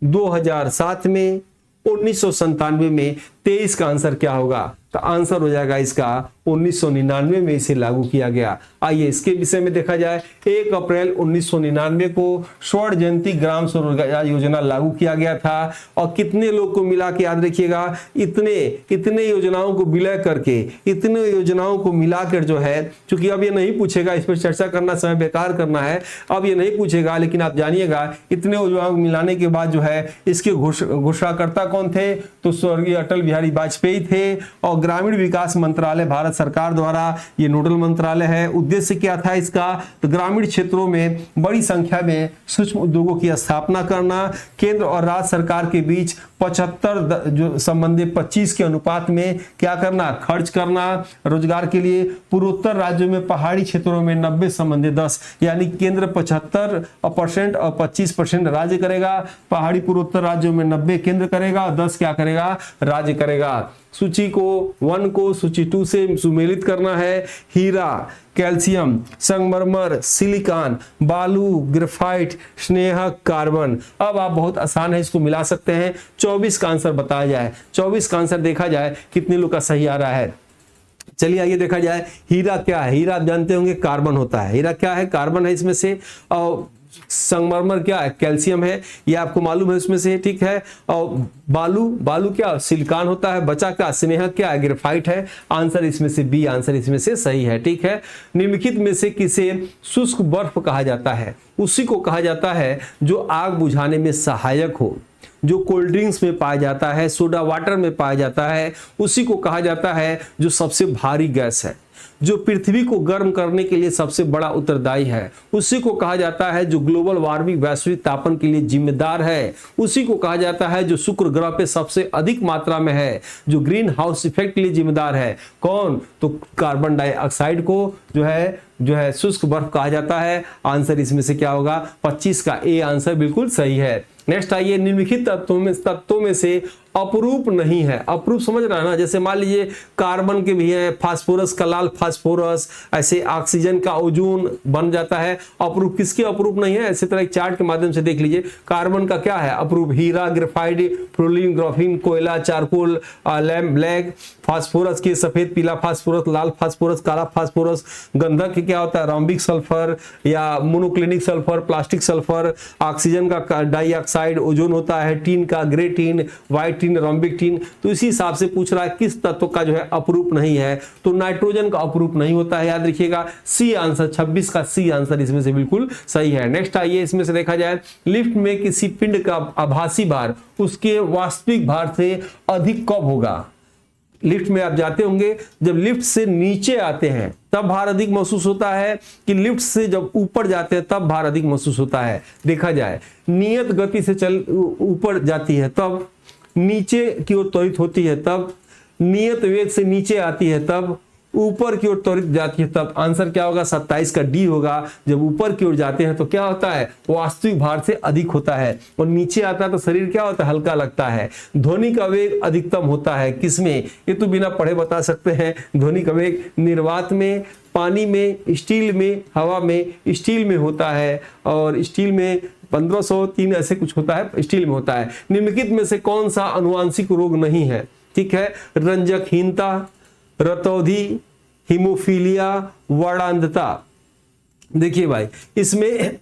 2007 में, 1997 में। 23 का आंसर क्या होगा, तो आंसर हो जाएगा इसका 1999 में इसे लागू किया गया। आइए इसके विषय में देखा जाए, 1 अप्रैल 1999 को स्वर्ण जयंती ग्राम स्वरोजगार योजना लागू किया गया था और कितने लोग को मिला के याद रखिएगा, इतने योजनाओं को विलय करके, इतने योजनाओं को मिलाकर जो है, क्योंकि अब ये नहीं पूछेगा, इस पर चर्चा करना समय बेकार करना है, अब ये नहीं पूछेगा, लेकिन आप जानिएगा इतने योजनाओं को मिलाने के बाद जो है इसके घोषणाकर्ता कौन थे, तो स्वर्गीय अटल बिहारी वाजपेयी थे। और ग्रामीण विकास मंत्रालय भारत सरकार द्वारा ये नोडल मंत्रालय है। उद्देश्य क्या था इसका, तो ग्रामीण क्षेत्रों में बड़ी संख्या में सूक्ष्म उद्योगों की स्थापना करना, केंद्र और राज्य सरकार के बीच 75 जो संबंधी 25 के अनुपात में क्या करना, खर्च करना रोजगार के लिए। पूर्वोत्तर राज्यों में पहाड़ी क्षेत्रों में 90 संबंधी 10, यानी केंद्र 75% और 25% राज्य करेगा। पहाड़ी पूर्वोत्तर राज्यों में 90 केंद्र करेगा और 10 क्या करेगा, राज्य करेगा। सूची को 1 को सूची 2 से सुमेलित करना है। हीरा, कैल्शियम, संगमरमर, सिलिकॉन, बालू, ग्रेफाइट, स्नेहक, कार्बन। अब आप बहुत आसान है, इसको मिला सकते हैं। 24 का आंसर बताया जाए, 24 का आंसर देखा जाए कितने लोग का सही आ रहा है। चलिए आइए देखा जाए, हीरा क्या है, हीरा आप जानते होंगे कार्बन होता है। हीरा क्या है, कार्बन है इसमें से। और संगमरमर क्या है, कैल्शियम है, ये आपको मालूम है इसमें से, ठीक है। और बालू क्या, सिलिकॉन होता है। बचा क्या, स्नेहक क्या है, ग्रेफाइट है। आंसर इसमें से बी, आंसर इसमें से सही है, ठीक है। निम्नलिखित में से किसे शुष्क बर्फ कहा जाता है, उसी को कहा जाता है जो आग बुझाने में सहायक हो, जो कोल्ड ड्रिंक्स में पाया जाता है, सोडा वाटर में पाया जाता है, उसी को कहा जाता है जो सबसे भारी गैस है, जो पृथ्वी को गर्म करने के लिए सबसे बड़ा उत्तरदायी है, उसी को कहा जाता है जो ग्लोबल वार्मिंग वैश्विक तापन के लिए जिम्मेदार है, उसी को कहा जाता है जो शुक्र ग्रह पे सबसे अधिक मात्रा में है, जो ग्रीन हाउस इफेक्ट के लिए जिम्मेदार है। कौन, तो कार्बन डाइऑक्साइड को जो है शुष्क बर्फ कहा जाता है। आंसर इसमें से क्या होगा, 25 का ए आंसर बिल्कुल सही है। नेक्स्ट आइए, निम्नलिखित तत्वों में से अपरूप नहीं है। अपरूप समझ रहा है ना, जैसे मान लीजिए कार्बन के भी है, फास्फोरस का लाल फास्फोरस, ऐसे ऑक्सीजन का ओजोन बन जाता है। अपरूप किसके अपरूप नहीं है, इसी तरह एक चार्ट के माध्यम से देख लीजिए। कार्बन का क्या है अपरूप, हीरा, ग्रेफाइट, फ्लोरीन, ग्राफीन, कोयला, चारकोल, लैम्प ब्लैक। फास्फोरस के सफेद पीला फास्फोरस, लाल फास्फोरस, काला फास्फोरस। गंधक क्या होता है, रॉम्बिक सल्फर या monoclinic sulphur, plastic sulphur. Oxygen का डाइऑक्साइड, ओजोन होता है, टीन का grey tin, white tin, rhombic tin. तो इसी हिसाब से पूछ रहा है किस तत्व का जो है अपरूप नहीं है, तो नाइट्रोजन का अपरूप नहीं होता है, याद रखिएगा। सी आंसर, 26 का सी आंसर इसमें से बिल्कुल सही है। नेक्स्ट आइए, इसमें से देखा जाए, लिफ्ट में किसी पिंड का आभासी भार उसके वास्तविक भार से अधिक कब होगा। लिफ्ट में आप जाते होंगे, जब लिफ्ट से नीचे आते हैं तब भार अधिक महसूस होता है, कि लिफ्ट से जब ऊपर जाते हैं तब भार अधिक महसूस होता है। देखा जाए, नियत गति से चल ऊपर जाती है तब, नीचे की ओर त्वरित होती है तब, नियत वेग से नीचे आती है तब, ऊपर की ओर त्वरित जाती है तब। आंसर क्या होगा, 27 का डी होगा। जब ऊपर की ओर जाते हैं तो क्या होता है, वास्तविक भार से अधिक होता है, और नीचे आता है तो शरीर क्या होता है, हल्का लगता है। ध्वनि का वेग अधिकतम होता है किसमें, ये तो बिना पढ़े बता सकते हैं। ध्वनि का वेग निर्वात में, पानी में, स्टील में, हवा में। स्टील में होता है, और स्टील में 1503 ऐसे कुछ होता है, स्टील में होता है। निम्नलिखित में से कौन सा अनुवांशिक रोग नहीं है, ठीक है। रंजकहीनता, रतौधी, हीमोफीलिया, वर्णांधता। देखिए भाई, इसमें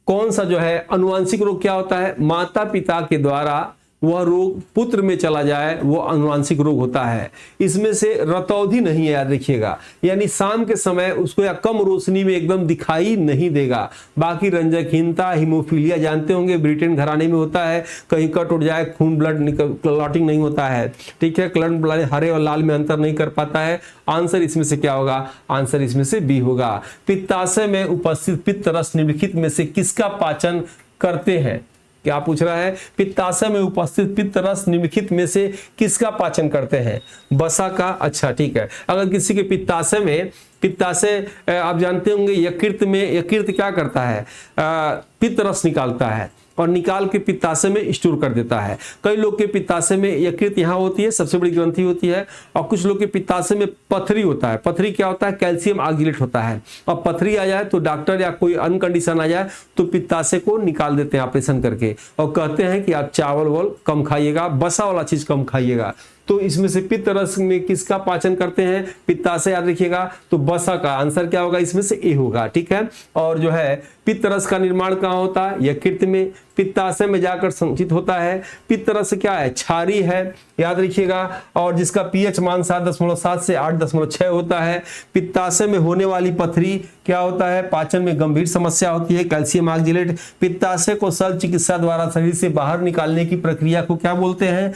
कौन सा जो है अनुवांशिक रोग क्या होता है, माता पिता के द्वारा वह रोग पुत्र में चला जाए, वो अनुवांशिक रोग होता है। इसमें से रतौंधी नहीं है, याद रखिएगा, यानी शाम के समय उसको या कम रोशनी में एकदम दिखाई नहीं देगा। बाकी रंजकहीनता, हीमोफीलिया जानते होंगे, ब्रिटेन घराने में होता है, कहीं कट उठ जाए, खून ब्लड क्लॉटिंग नहीं होता है, ठीक है, कलर ब्लड हरे और लाल में अंतर नहीं कर पाता है। आंसर इसमें से क्या होगा, आंसर इसमें से बी होगा। पित्ताशय में उपस्थित पित्त रस निम्नलिखित में से किसका पाचन करते हैं, क्या पूछ रहा है, पित्ताशय में उपस्थित पित्त रस निम्नलिखित में से किसका पाचन करते हैं, वसा का। अच्छा ठीक है, अगर किसी के पित्ताशय आप जानते होंगे यकृत क्या करता है, पित्त रस निकालता है और निकाल के पित्ताशय में स्टोर कर देता है। कई लोग के पित्ताशय में यकृत यहाँ होती है, सबसे बड़ी ग्रंथि होती है, और कुछ लोग के पित्ताशय में पथरी होता है। पथरी क्या होता है, कैल्शियम ऑक्जेलेट होता है। और पथरी आ जाए तो डॉक्टर या कोई अन्य कंडीशन आ जाए तो पित्ताशय को निकाल देते हैं ऑपरेशन करके, और कहते हैं कि आप चावल वावल कम खाइएगा, बसा वाला चीज कम खाइएगा। तो इसमें से पित्त रस में किसका पाचन करते हैं, पित्ताशय, याद रखिएगा। तो बसा का आंसर क्या होगा, इसमें से ए होगा, ठीक है। और जो है पित्त रस का निर्माण कहाँ होता है, यकृत में, पित्ताशय में जाकर संचित होता है। पित्त रस क्या है, क्षारी है, याद रखिएगा, और जिसका पीएच मान 7.7 से 8.6 होता है। पित्ताशय में होने वाली पथरी क्या होता है, पाचन में गंभीर समस्या होती है, कैल्शियम ऑक्जेलेट। पित्ताशय को शल्य चिकित्सा द्वारा शरीर से बाहर निकालने की प्रक्रिया को क्या बोलते हैं,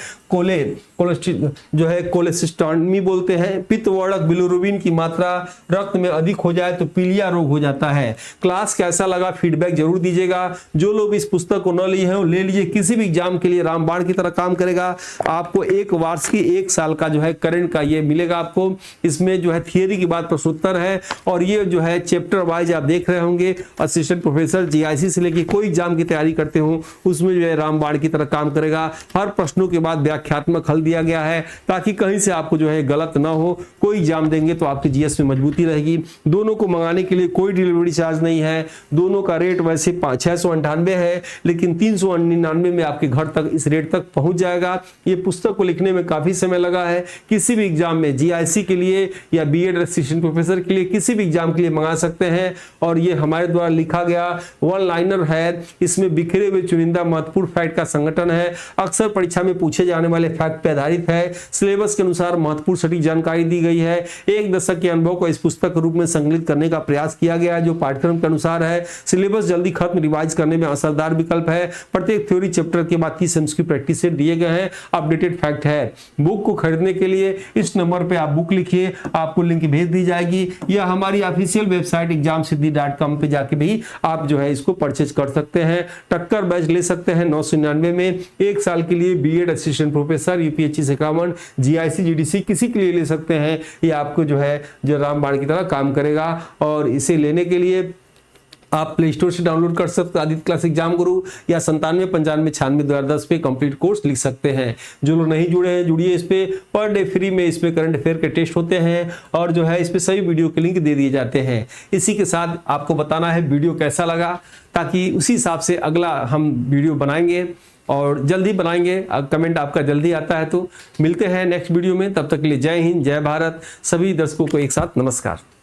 कोलेसिस्टोमी बोलते हैं। पित्तवर्धक बिलिरुबिन की मात्रा रक्त में अधिक हो जाए तो पीलिया रोग हो जाता है। क्लास कैसा लगा, फीडबैक जरूर दीजिएगा। जो लोग इस पुस्तक को न लिए हैं वो ले लीजिए, किसी भी एग्जाम के लिए रामबाण की तरह काम करेगा। आपको एक वार्षिकी 1 साल का जो है करंट का ये मिलेगा आपको। इसमें जो है थियरी की बात प्रश्नोत्तर है, और ये जो है चैप्टर वाइज आप देख रहे होंगे। असिस्टेंट प्रोफेसर जीआईसी से लेके कोई एग्जाम की तैयारी करते हो उसमें जो है रामबाण की तरह काम करेगा। हर प्रश्नों के बाद व्याख्यात्मक हल दिया गया है ताकि कहीं से आपको जो है गलत ना हो। कोई एग्जाम देंगे तो आपकी जीएस में मजबूती रहेगी। दोनों को मंगाने के लिए कोई डिलीवरी चार्ज नहीं है। दोनों का रेट वैसे 698 है, लेकिन 399 में आपके घर तक इस रेट तक पहुंच जाएगा। ये पुस्तक को लिखने में काफी समय लगा है। किसी भी एग्जाम में जीआईसी के लिए या बीएड असिस्टेंट प्रोफेसर के लिए, किसी भी एग्जाम के लिए मंगा सकते हैं। और ये हमारे द्वारा लिखा गया वन लाइनर है। इसमें बिखरे हुए चुनिंदा महत्वपूर्ण फैक्ट का संगठन है। अक्सर परीक्षा में पूछे जाने वाले फैक्ट पे आधारित है। सिलेबस के अनुसार महत्वपूर्ण सटीक जानकारी दी गई है। 1 दशक के अनुभव को इस पुस्तक के रूप में संकलित करने का प्रयास किया गया है जो पाठ्यक्रम के अनुसार है। सिलेबस जल्दी खत्म, रिवाइज करने में असरदार विकल्प है। प्रत्येक थ्योरी चैप्टर के बाद 30 एमसीक्यू प्रैक्टिस सेट दिए गए हैं। अपडेटेड फैक्ट है। बुक को खरीदने के लिए इस नंबर पे आप बुक लिखिए, आपको लिंक भेज दी जाएगी, या हमारी ऑफिशियल वेबसाइट examsiddhi.com पे जाके भी आप जो है इसको परचेज कर सकते हैं। टक्कर बैच ले सकते हैं 999 में 1 साल के लिए। BEd assistant professor, UPSC second, GIC, GDC किसी के लिए ले सकते हैं। ये आपको जो है जो रामबाण की तरह काम करेगा। और इसे लेने के लिए आप प्ले स्टोर से डाउनलोड कर सकते हैं आदित्य क्लास एग्जाम गुरु, या 979596 पे कंप्लीट कोर्स लिख सकते हैं। जो लोग नहीं जुड़े हैं जुड़िए इस पे। पर डे फ्री में इसमें करंट अफेयर के टेस्ट होते हैं, और जो है इस पे सभी वीडियो के लिंक दे दिए जाते हैं। इसी के साथ आपको बताना है वीडियो कैसा लगा, ताकि उसी हिसाब से अगला हम वीडियो बनाएंगे, और जल्दी बनाएंगे। कमेंट आपका जल्दी आता है तो मिलते हैं नेक्स्ट वीडियो में। तब तक के लिए जय हिंद, जय भारत। सभी दर्शकों को एक साथ नमस्कार।